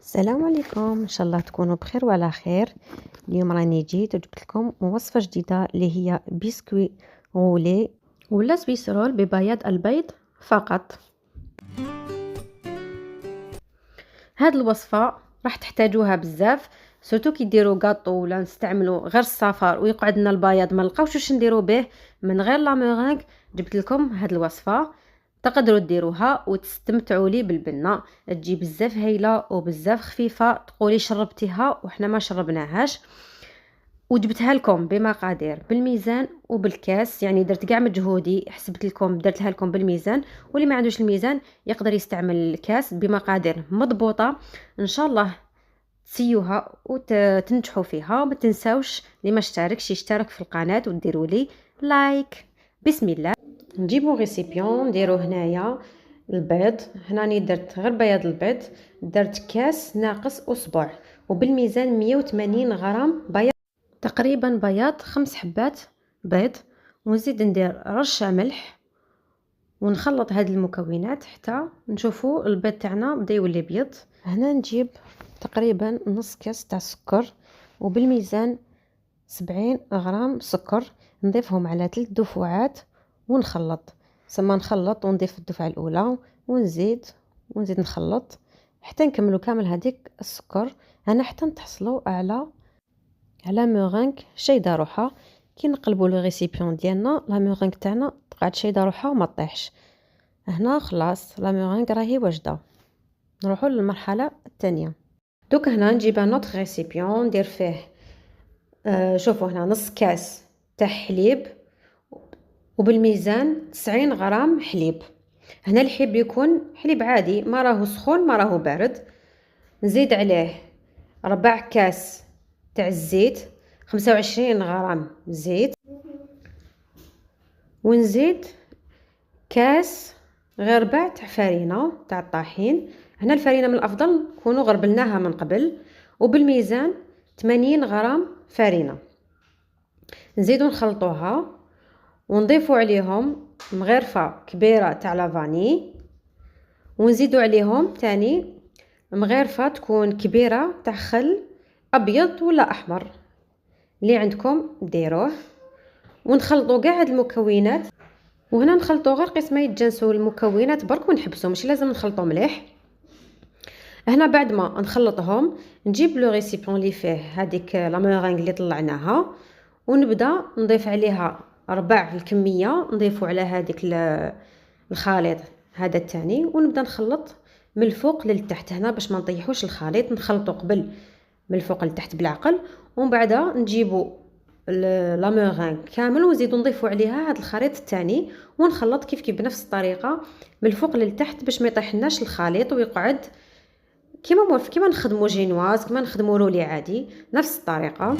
السلام عليكم، ان شاء الله تكونوا بخير وعلى خير. اليوم راني جيت وجبت لكم وصفه جديده اللي هي بسكوي غولي ولا سويسرول ببياض البيض فقط. هاد الوصفه راح تحتاجوها بزاف، سورتو كي ديروا غاطو ولا نستعملوا غير الصفار ويقعد لنا البياض ما نلقاوش واش نديروا به من غير لا مورينغ. جبت لكم هاد الوصفه تقدروا ديروها وتستمتعوا لي بالبنه، تجي بزاف هايله وبزاف خفيفه، تقولي شربتيها وحنا ما شربناهاش. وجبتها لكم بمقادير بالميزان وبالكاس، يعني درت كاع مجهودي، حسبت لكم درتها لكم بالميزان، واللي ما عندوش الميزان يقدر يستعمل الكاس بمقادير مضبوطه. ان شاء الله تسيوها وتنجحوا فيها. وما تنساوش اللي ما اشتركش يشترك في القناه وديروا لي لايك. بسم الله. نجيبوا ريسيبيون نديرو هنايا البيض. هناني درت غير بياض البيض، درت كاس ناقص اصبع، وبالميزان 180 غرام بياض، تقريبا بياض 5 حبات بيض. ونزيد ندير رشه ملح ونخلط هاد المكونات حتى نشوفوا البيض تاعنا بدا يولي ابيض. هنا نجيب تقريبا نص كاس تاع سكر، وبالميزان 70 غرام سكر، نضيفهم على 3 دفعات ونخلط. ثم نخلط ونضيف الدفعه الاولى ونزيد نخلط حتى نكملوا كامل هذيك السكر. انا حتى نتحصلوا على مورينغ شايده روحها. كي نقلبوا لو ريسيبيون ديالنا لا مورينغ تاعنا تقعد شايده روحها وما طيحش. هنا خلاص لا مورينغ راهي واجده. نروحوا للمرحله الثانيه. دوك هنا نجيب نوت ريسيبيون ندير فيه شوفوا هنا نص كاس تاع حليب، وبالميزان 90 غرام حليب. هنا الحليب يكون حليب عادي، ما راهو سخون ما راهو بارد. نزيد عليه 4 كاس تاع الزيت، 25 غرام زيت، ونزيد كاس غير ربع تاع فرينه تاع الطحين. هنا الفرينه من الافضل نكونوا غربلناها من قبل. وبالميزان 80 غرام فرينه. نزيدو نخلطوها ونضيفوا عليهم مغرفه كبيره تاع لافاني، ونزيدو عليهم تاني مغرفه تكون كبيره تاع خل ابيض ولا احمر اللي عندكم ديروه. ونخلطوا كاع هاد المكونات. وهنا نخلطوا غير قسمه يتجانسوا المكونات برك ونحبسوا، ماشي لازم نخلطوا مليح. هنا بعد ما نخلطهم نجيب لو ريسيبيون اللي فيه هذيك لا مورينغ اللي طلعناها، ونبدا نضيف عليها ربع الكميه، نضيفوا على هذيك الخليط هذا الثاني، ونبدا نخلط من الفوق للتحت. هنا باش ما نطيحوش الخليط نخلطوا قبل من الفوق للتحت بالعقل، ومن بعد نجيبوا لا مورينغ كامل ونزيدوا نضيفوا عليها هذا الخليط الثاني، ونخلط كيف بنفس الطريقه من الفوق للتحت باش ما يطيحناش الخليط ويقعد كيما نخدموا جينواز، كيما نخدموا رولي عادي، نفس الطريقه.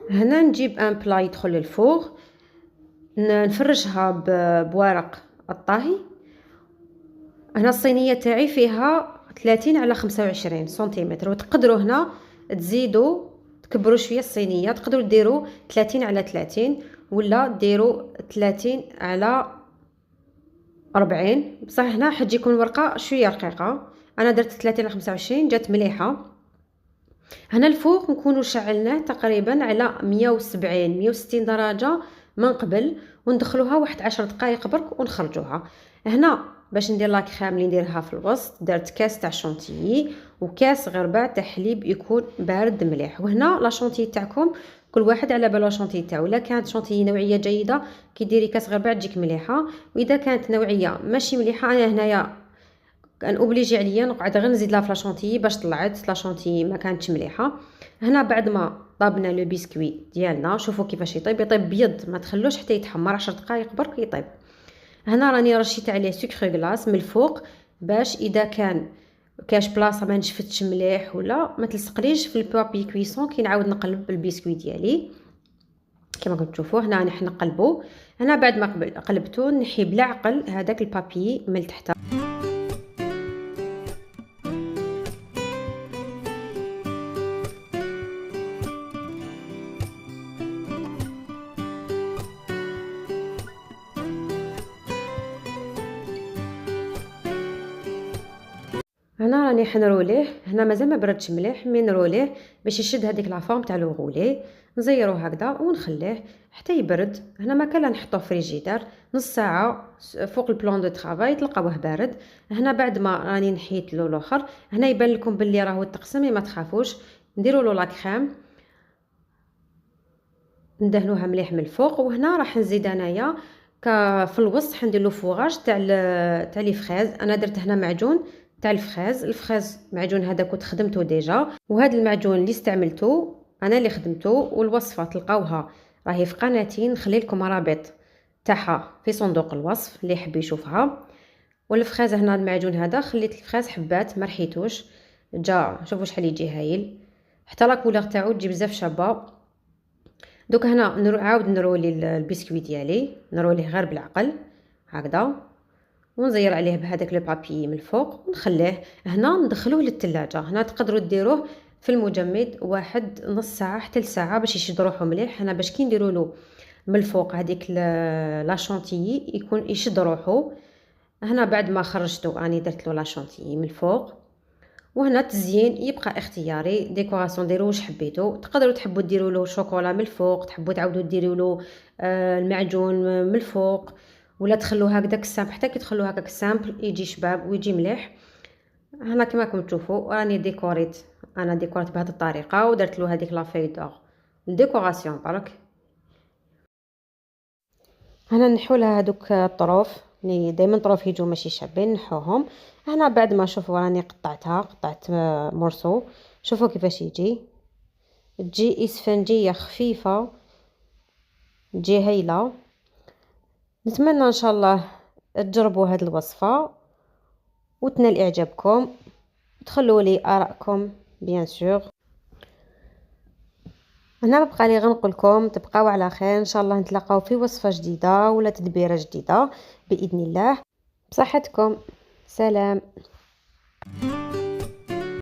هنا نجيب ان بلا يدخل للفوغ، نفرشها بورق الطهي. هنا الصينيه تاعي فيها 30 على 25 سنتيمتر، وتقدروا هنا تزيدوا تكبروا شويه الصينيه، تقدروا ديروا 30 على 30 ولا ديروا 30 على 40. بصح هنا حتجي يكون ورقه شويه رقيقه، انا درت 30 على 25 جات مليحه. هنا الفوق نكونوا شعلناه تقريبا على 170 160 درجه من قبل، وندخلوها واحد 10 دقائق برك ونخرجوها. هنا باش ندير لا كريم اللي نديرها في الوسط درت كاس تاع شونتيي وكاس غربه تاع حليب يكون بارد مليح. وهنا لا شونتيي تاعكم كل واحد على بالو شونتيي تاعو، الا كانت شونتيي نوعيه جيده كي ديري كاس غربه تجيك مليحه، واذا كانت نوعيه ماشي مليحه انا هنايا كان اوبليجي عليا نقعد غير نزيد لا فلاشونتي باش طلعت لاشونتي ما كانتش مليحه. هنا بعد ما طابنا لو بسكوي ديالنا شوفوا كيفاش يطيب بيض، ما تخلوش حتى يتحمر 10 دقائق برك يطيب. هنا راني رشيت عليه سكر غلاس من الفوق باش اذا كان كاش بلاصه ما نشفتش مليح ولا ما تلصقليش في البابي كويسون كي نعاود نقلب البسكوي ديالي. كما كنتو تشوفوا هنا راح نقلبو. هنا بعد ما قلبتو نحي بالعقل هذاك البابي من تحت. هنا راني حنروليه. هنا مازال ما بردش مليح، مي نروليه باش يشد هذيك لا فورم تاع لو غولي. نزيرو هكذا ونخليه حتى يبرد. هنا ما كان نحطوه في فريجيدار نص ساعه فوق البلان دو طرافاي تلقاوه بارد. هنا بعد ما راني نحيت له الاخر، هنا يبان لكم بلي راهو تقسم، ما تخافوش. نديروا له لا كريم ندهنوها مليح من الفوق. وهنا راح نزيد انايا في الوسط حندير له فوغاج تاع لي فريز. انا درت هنا معجون تاع الفريز معجون هذا كنت خدمته ديجا، وهذا المعجون اللي استعملته انا اللي خدمته. والوصفه تلقاوها راهي في قناتي، نخلي لكم رابط تاعها في صندوق الوصف اللي يحب يشوفها. والفريز هنا المعجون هذا خليت الفريز حبات ما رحيتوش، جا شوفوا شحال يجي هايل، حتى لا كولور تاعو تجي بزاف شابه. دوك هنا نعاود نرولي البسكويت ديالي، نروليه غير بالعقل هكذا، ونزير عليه بهذاك لو بابي من الفوق ونخليه. هنا ندخلوه للثلاجه. هنا تقدروا ديروه في المجمد واحد نص ساعه حتى لساعه باش يشد روحو مليح. هنا باش كي نديروا له من الفوق هذيك لا شونتيي يكون يشد روحو. هنا بعد ما خرجته راني درت له لا شونتيي من الفوق. وهنا التزيين يبقى اختياري، ديكوراسيون ديروا واش حبيتوا. تقدروا تحبوا ديروا له شوكولا من الفوق، تحبوا تعاودوا ديروا له المعجون من الفوق، ولا تخلوه هكذاك السامبل. حتى كي تخلوه هكاك السامبل يجي شباب ويجي مليح. هنا كما راكم تشوفوا راني انا ديكوريت بهذه الطريقه، ودرت له هذيك لا في دور الديكوراسيون برك. هنا نحو لها هذوك الطروف اللي دائما طروف يجوا ماشي شابين نحوهم. هنا بعد ما شوفوا راني قطعت مرسو. شوفوا كيفاش تجي اسفنجيه خفيفه، تجي هايله. نتمنى ان شاء الله تجربوا هذه الوصفه وتنال اعجابكم. تخلوا لي ارائكم بيان سور. هنا بقى لي غنقول لكم تبقاو على خير، ان شاء الله نتلاقاو في وصفه جديده ولا تدبيره جديده باذن الله. بصحتكم، سلام.